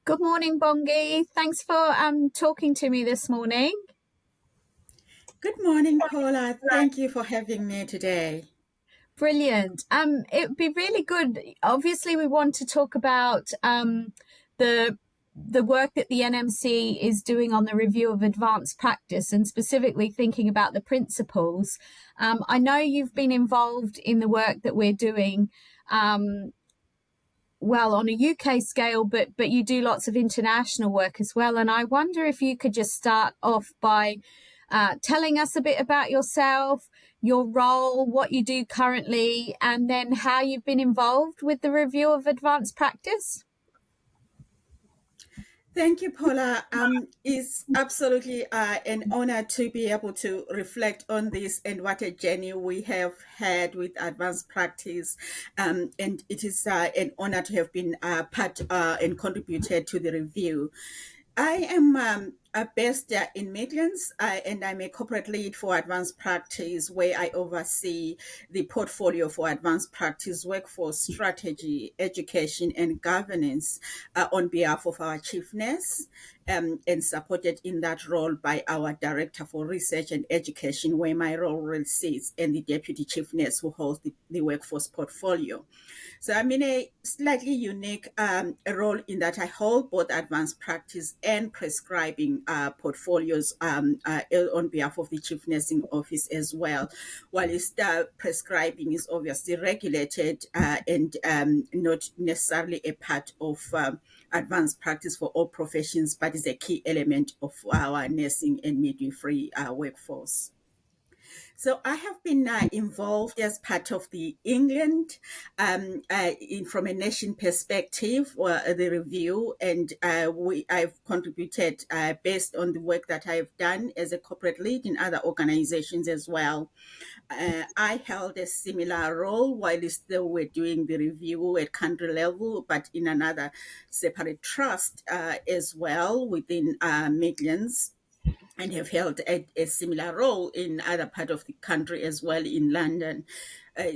Good morning, Bongi. Thanks for talking to me this morning. Good morning, Paula. Thank you for having me today. Brilliant. It would be really good. Obviously, we want to talk about the the work that the NMC is doing on the review of advanced practice, and specifically thinking about the principles. I know you've been involved in the work that we're doing. Well, on a UK scale, but you do lots of international work as well. And I wonder if you could just start off by telling us a bit about yourself, your role, what you do currently, and then how you've been involved with the review of advanced practice. Thank you, Paula. It's absolutely an honor to be able to reflect on this and what a journey we have had with advanced practice. And it is an honor to have been part and contributed to the review. I am based in Midlands, and I'm a corporate lead for advanced practice, where I oversee the portfolio for advanced practice, workforce strategy, education, and governance on behalf of our chief nurse, and supported in that role by our director for research and education, where my role really sits, and the deputy chief nurse who holds the workforce portfolio. So I'm in a slightly unique role in that I hold both advanced practice and prescribing portfolios on behalf of the Chief Nursing Office as well. While prescribing is obviously regulated and not necessarily a part of advanced practice for all professions, but is a key element of our nursing and midwifery workforce. So I have been involved as part of the England, from a nation perspective, the review, and I've contributed based on the work that I've done as a corporate lead in other organizations as well. I held a similar role while still we're doing the review at country level, but in another separate trust as well within Midlands, and have held a similar role in other part of the country as well in London.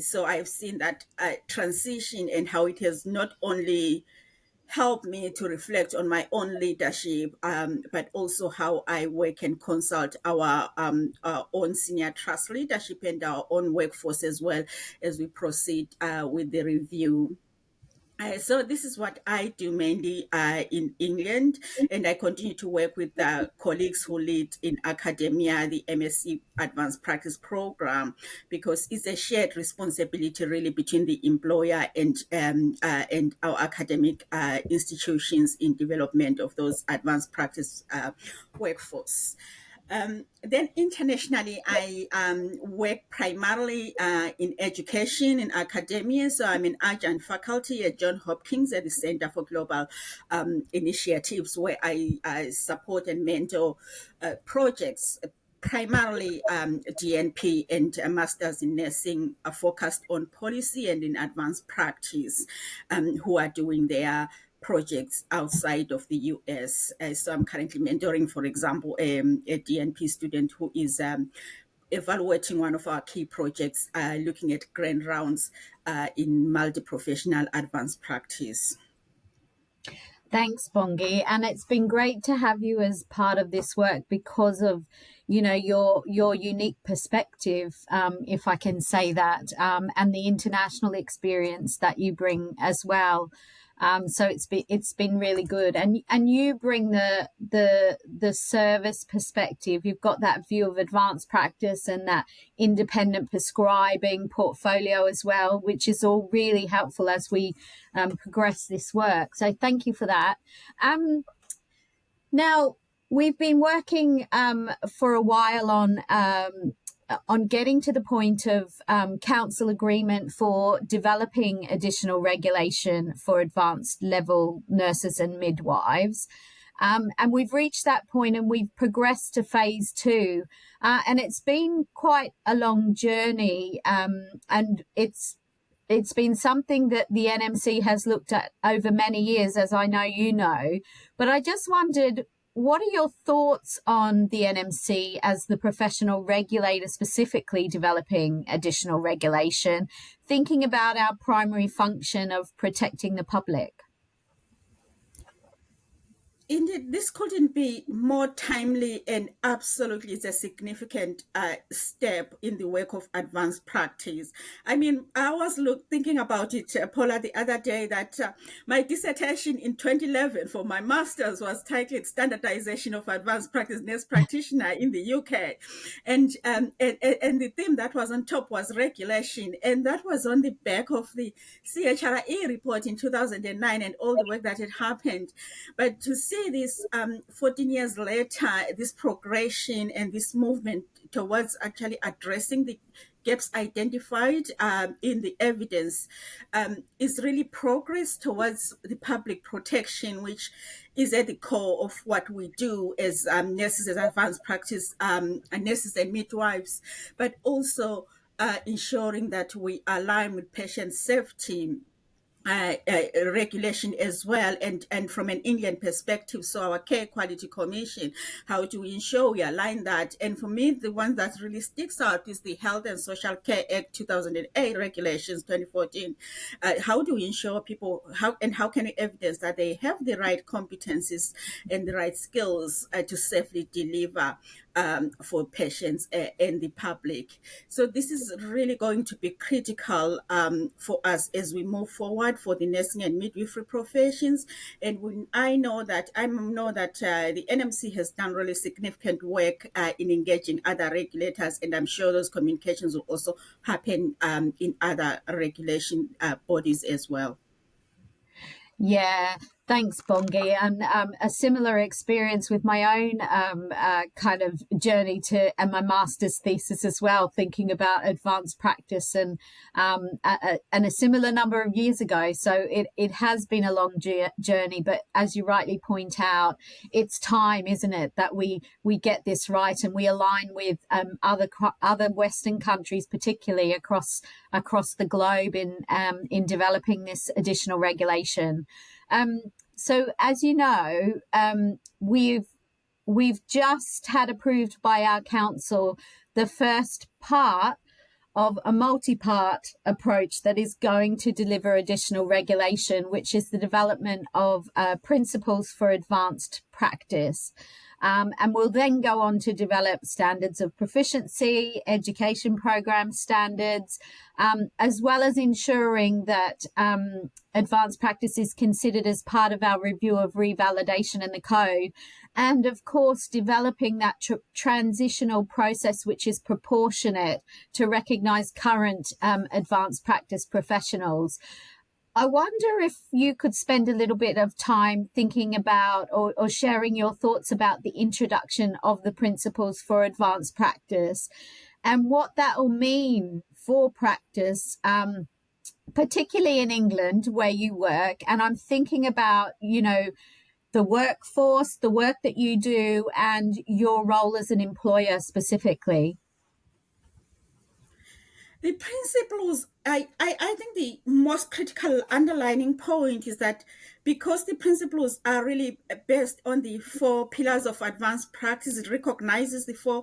So I've seen that transition and how it has not only helped me to reflect on my own leadership, but also how I work and consult our own senior trust leadership and our own workforce as well as we proceed with the review. So this is what I do mainly in England, and I continue to work with colleagues who lead in academia, the MSc Advanced Practice Program, because it's a shared responsibility really between the employer and our academic institutions in development of those advanced practice workforce. Then internationally, I work primarily in education and academia. So I'm an adjunct faculty at Johns Hopkins at the Center for Global Initiatives, where I support and mentor projects, primarily DNP and a master's in nursing, focused on policy and in advanced practice, who are doing their projects outside of the US. So I'm currently mentoring, for example, a DNP student who is evaluating one of our key projects, looking at grand rounds in multi-professional advanced practice. Thanks, Bongi. And it's been great to have you as part of this work because of, your unique perspective, if I can say that, and the international experience that you bring as well. So it's been really good, and you bring the service perspective. You've got that view of advanced practice and that independent prescribing portfolio as well, which is all really helpful as we progress this work. So thank you for that. Now we've been working for a while on getting to the point of council agreement for developing additional regulation for advanced level nurses and midwives. And we've reached that point and we've progressed to phase two. And it's been quite a long journey. And it's been something that the NMC has looked at over many years, as I know you know. But I just wondered, what are your thoughts on the NMC as the professional regulator, specifically developing additional regulation, thinking about our primary function of protecting the public? Indeed, this couldn't be more timely, and absolutely it's a significant step in the work of advanced practice. I mean, I was thinking about it, Paula, the other day, that my dissertation in 2011 for my master's was titled Standardization of Advanced Practice Nurse Practitioner in the UK. And the theme that was on top was regulation. And that was on the back of the CHRE report in 2009 and all the work that had happened. But to see this 14 years later, this progression and this movement towards actually addressing the gaps identified in the evidence is really progress towards the public protection, which is at the core of what we do as nurses, as advanced practice and nurses and midwives, but also ensuring that we align with patient safety regulation as well, and from an England perspective, so our Care Quality Commission, how do we ensure we align that? And for me, the one that really sticks out is the Health and Social Care Act 2008 regulations 2014. How do we ensure people, how can we evidence that they have the right competencies and the right skills to safely deliver for patients and the public? So this is really going to be critical for us as we move forward for the nursing and midwifery professions. And I know that the NMC has done really significant work in engaging other regulators, and I'm sure those communications will also happen in other regulation bodies as well. Yeah, thanks, Bongi. And a similar experience with my own kind of journey to and my master's thesis as well, thinking about advanced practice and a similar number of years ago. So it has been a long journey, but as you rightly point out, it's time, isn't it, that we get this right and we align with other Western countries, particularly across the globe in developing this additional regulation. So as you know, we've just had approved by our council the first part of a multi-part approach that is going to deliver additional regulation, which is the development of principles for advanced practice. And we'll then go on to develop standards of proficiency, education program standards, as well as ensuring that advanced practice is considered as part of our review of revalidation in the code. And of course, developing that transitional process which is proportionate to recognise current advanced practice professionals. I wonder if you could spend a little bit of time thinking about or sharing your thoughts about the introduction of the principles for advanced practice and what that will mean for practice, particularly in England where you work. And I'm thinking about, the workforce, the work that you do, and your role as an employer specifically. The principles, I think the most critical underlining point is that because the principles are really based on the four pillars of advanced practice, it recognizes the four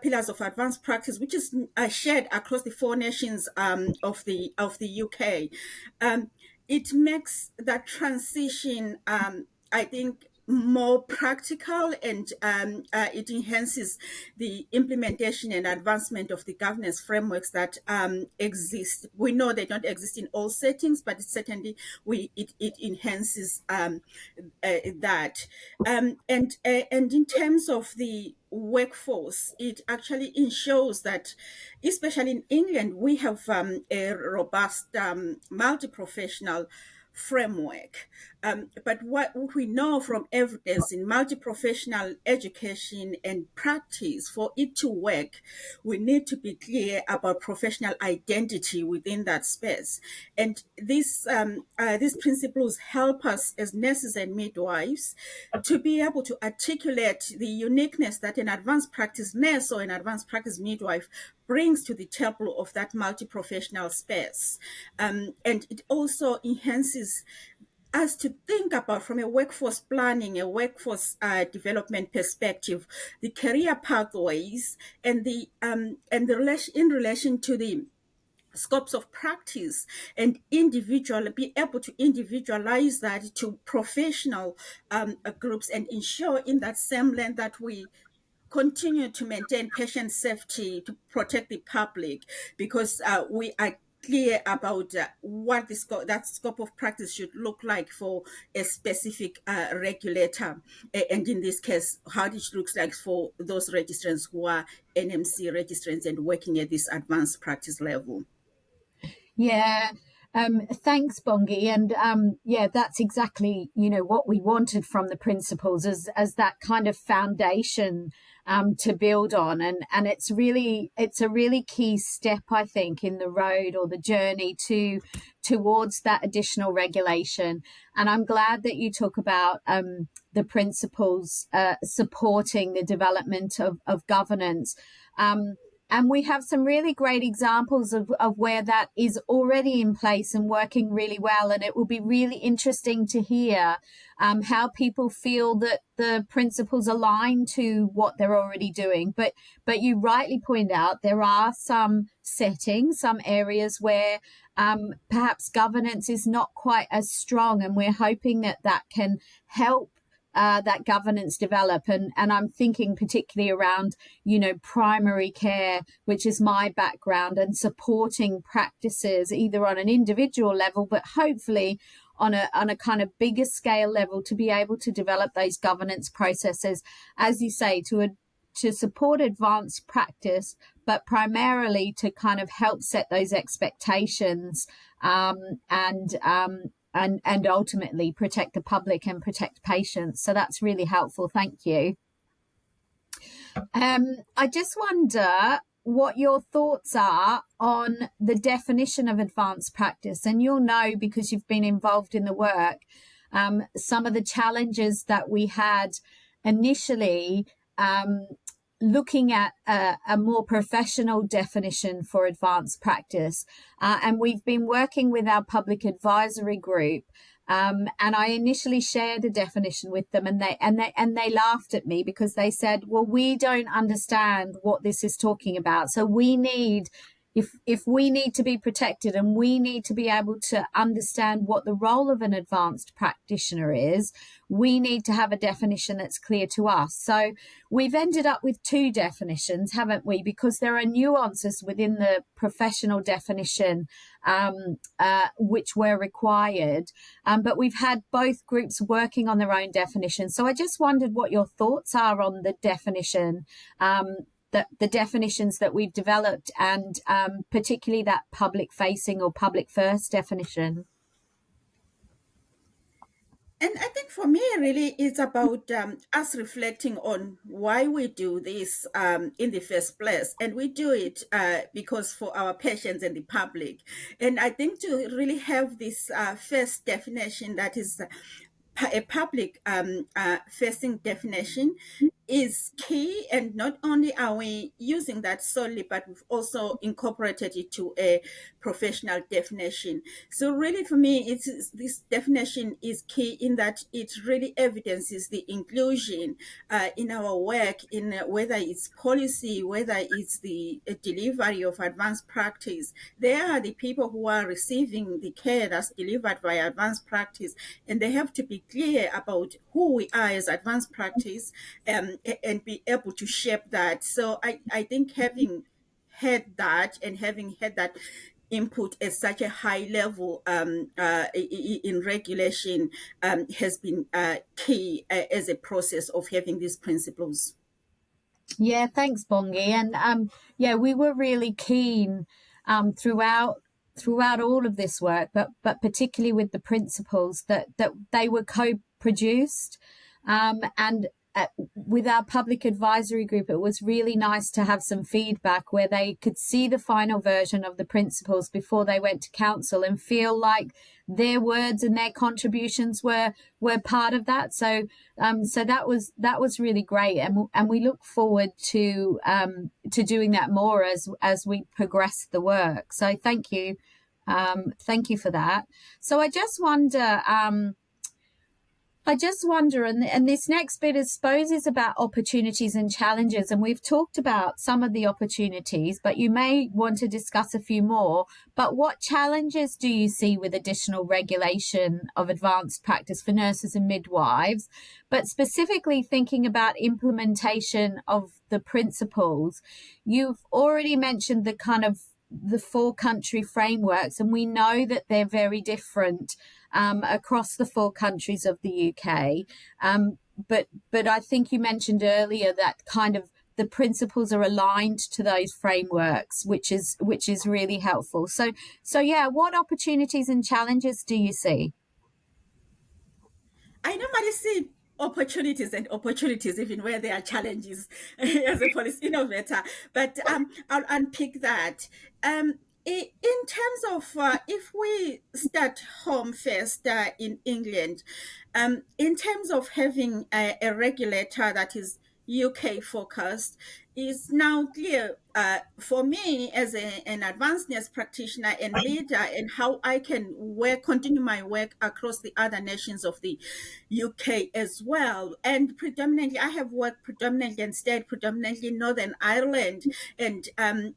pillars of advanced practice, which is shared across the four nations of the UK. It makes that transition, I think, more practical, and it enhances the implementation and advancement of the governance frameworks that exist. We know they don't exist in all settings, but certainly it enhances that. And in terms of the workforce, it actually ensures that, especially in England, we have a robust multi-professional framework. But what we know from evidence in multi-professional education and practice, for it to work, we need to be clear about professional identity within that space. And these principles help us as nurses and midwives to be able to articulate the uniqueness that an advanced practice nurse or an advanced practice midwife brings to the table of that multi-professional space. And it also enhances us to think about, from a workforce planning, a workforce development perspective, the career pathways and the relation to the scopes of practice and be able to individualize that to professional groups, and ensure in that same lane that we continue to maintain patient safety to protect the public, because we are clear about what that scope of practice should look like for a specific regulator, and in this case how it looks like for those registrants who are NMC registrants and working at this advanced practice level. Yeah. Thanks, Bongi. And yeah, that's exactly, what we wanted from the principles as that kind of foundation to build on. And it's a really key step, I think, in the road or the journey towards that additional regulation. And I'm glad that you talk about the principles supporting the development of governance. And we have some really great examples of where that is already in place and working really well. And it will be really interesting to hear how people feel that the principles align to what they're already doing. But you rightly point out there are some settings, some areas where perhaps governance is not quite as strong. And we're hoping that can help that governance develop. And I'm thinking particularly around, primary care, which is my background, and supporting practices either on an individual level, but hopefully on a kind of bigger scale level to be able to develop those governance processes, as you say, to support advanced practice, but primarily to kind of help set those expectations and ultimately protect the public and protect patients. So that's really helpful. Thank you. I just wonder what your thoughts are on the definition of advanced practice. And you'll know, because you've been involved in the work, some of the challenges that we had initially looking at a more professional definition for advanced practice. And we've been working with our public advisory group. And I initially shared a definition with them, and they laughed at me because they said, well, we don't understand what this is talking about. So we need, if we need to be protected and we need to be able to understand what the role of an advanced practitioner is, we need to have a definition that's clear to us. So we've ended up with two definitions, haven't we? Because there are nuances within the professional definition which were required. But we've had both groups working on their own definition. So I just wondered what your thoughts are on the definition, the definitions that we've developed, and particularly that public facing or public first definition. And I think for me, really, it's about us reflecting on why we do this in the first place. And we do it because for our patients and the public. And I think to really have this first definition that is a public facing definition is key. And not only are we using that solely, but we've also incorporated it to a professional definition. So really for me, this definition is key in that it really evidences the inclusion in our work, in whether it's policy, whether it's the delivery of advanced practice. They are the people who are receiving the care that's delivered by advanced practice, and they have to be clear about who we are as advanced practice, and be able to shape that. So I think having had that input at such a high level in regulation has been key as a process of having these principles. Yeah, thanks, Bongi. And yeah, we were really keen throughout all of this work, but particularly with the principles that they were co-produced, and with our public advisory group, it was really nice to have some feedback where they could see the final version of the principles before they went to council and feel like their words and their contributions were part of that. So that was really great, and we look forward to doing that more as we progress the work. So thank you for that. So I just wonder, I just wonder, and this next bit, I suppose, is about opportunities and challenges. And we've talked about some of the opportunities, but you may want to discuss a few more. But what challenges do you see with additional regulation of advanced practice for nurses and midwives? But specifically thinking about implementation of the principles, you've already mentioned the kind of the 4 country frameworks, and we know that they're very different across the 4 countries of the UK. But I think you mentioned earlier that kind of the principles are aligned to those frameworks, which is really helpful. So yeah, what opportunities and challenges do you see? I normally see opportunities and opportunities even where there are challenges as a policy innovator, but I'll unpick that. In terms of if we start home first in England, in terms of having a regulator that is UK focused, is now clear for me as an advanced nurse practitioner and leader, and how I can continue my work across the other nations of the UK as well. And predominantly, I have worked predominantly and stayed predominantly in Northern Ireland. And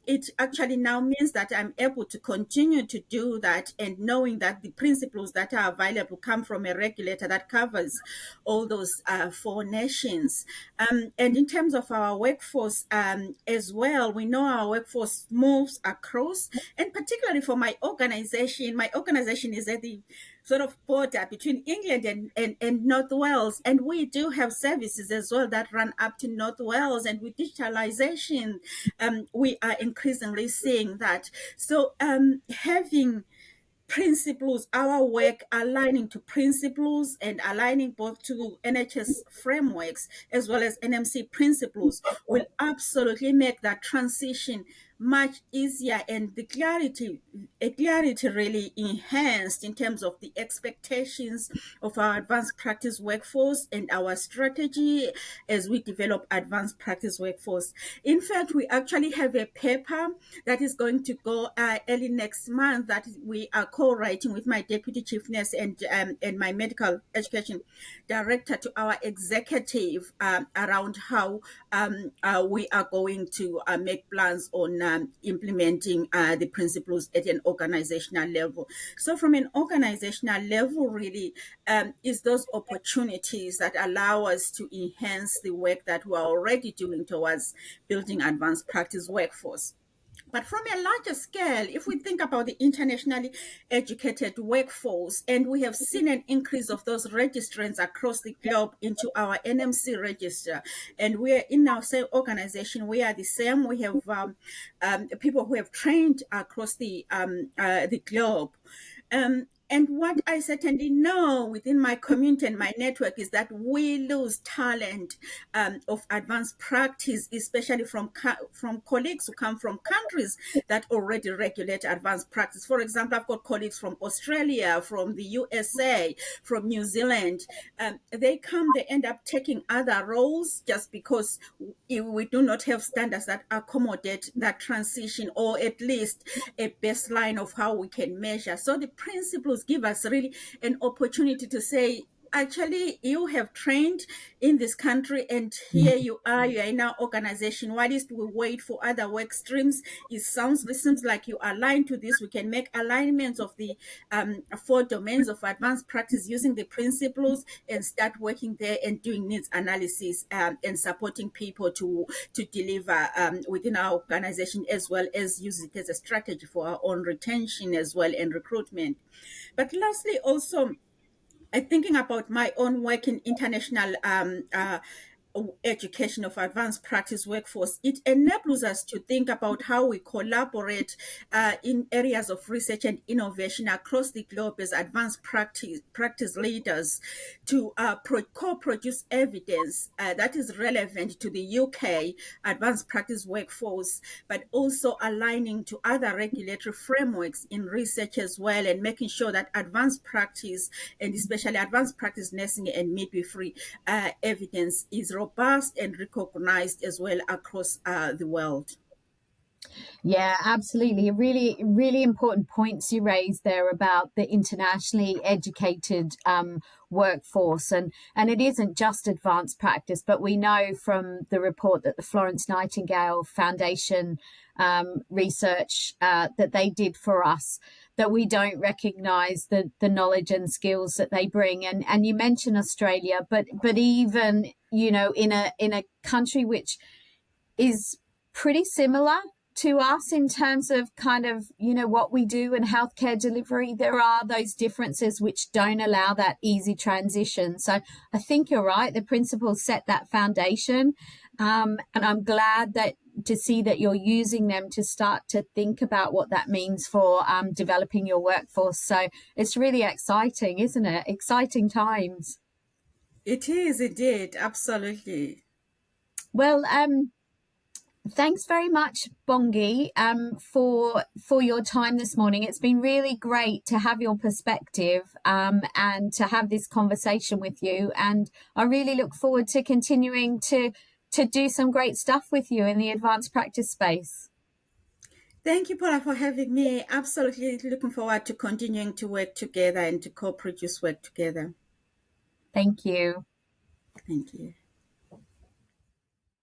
it actually now means that I'm able to continue to do that, and knowing that the principles that are available come from a regulator that covers all those 4 nations. And in terms of our workforce as well, we know our workforce moves across, and particularly for my organization is at the sort of border between England and North Wales. And we do have services as well that run up to North Wales. And with digitalization, we are increasingly seeing that. So having principles, our work aligning to principles and aligning both to NHS frameworks as well as NMC principles will absolutely make that transition much easier, and the clarity really enhanced in terms of the expectations of our advanced practice workforce and our strategy as we develop advanced practice workforce. In fact, we actually have a paper that is going to go early next month that we are co-writing with my deputy chief nurse and my medical education director to our executive around how we are going to make plans on implementing the principles at an organizational level. So from an organizational level, really, is those opportunities that allow us to enhance the work that we're already doing towards building advanced practice workforce. But from a larger scale, if we think about the internationally educated workforce, and we have seen an increase of those registrants across the globe into our NMC register, and we're in our same organization, we are the same. We have people who have trained across the globe. And what I certainly know within my community and my network is that we lose talent of advanced practice, especially from colleagues who come from countries that already regulate advanced practice. For example, I've got colleagues from Australia, from the USA, from New Zealand. They end up taking other roles just because we do not have standards that accommodate that transition, or at least a baseline of how we can measure. So the principles give us really an opportunity to say, actually, you have trained in this country, and here you are in our organization. While we wait for other work streams, it seems like you align to this. We can make alignments of the 4 domains of advanced practice using the principles, and start working there and doing needs analysis and supporting people to deliver within our organization, as well as use it as a strategy for our own retention as well and recruitment. But lastly, also, thinking about my own work in international education of advanced practice workforce, it enables us to think about how we collaborate in areas of research and innovation across the globe as advanced practice leaders to co-produce evidence that is relevant to the UK advanced practice workforce, but also aligning to other regulatory frameworks in research as well, and making sure that advanced practice, and especially advanced practice nursing and midwifery evidence, is robust and recognized as well across the world. Yeah, absolutely. Really, really important points you raised there about the internationally educated workforce, and it isn't just advanced practice, but we know from the report that the Florence Nightingale Foundation research that they did for us, that we don't recognize the knowledge and skills that they bring. And you mentioned Australia, but even, you know, in a country which is pretty similar to us in terms of kind of, you know, what we do in healthcare delivery, there are those differences which don't allow that easy transition. So I think you're right. The principles set that foundation. And I'm glad that to see that you're using them to start to think about what that means for developing your workforce. So it's really exciting, isn't it? Exciting times. It is indeed, absolutely. Well, thanks very much, Bongi, for your time this morning. It's been really great to have your perspective and to have this conversation with you. And I really look forward to continuing to do some great stuff with you in the advanced practice space. Thank you, Paula, for having me. Absolutely looking forward to continuing to work together and to co-produce work together. Thank you. Thank you.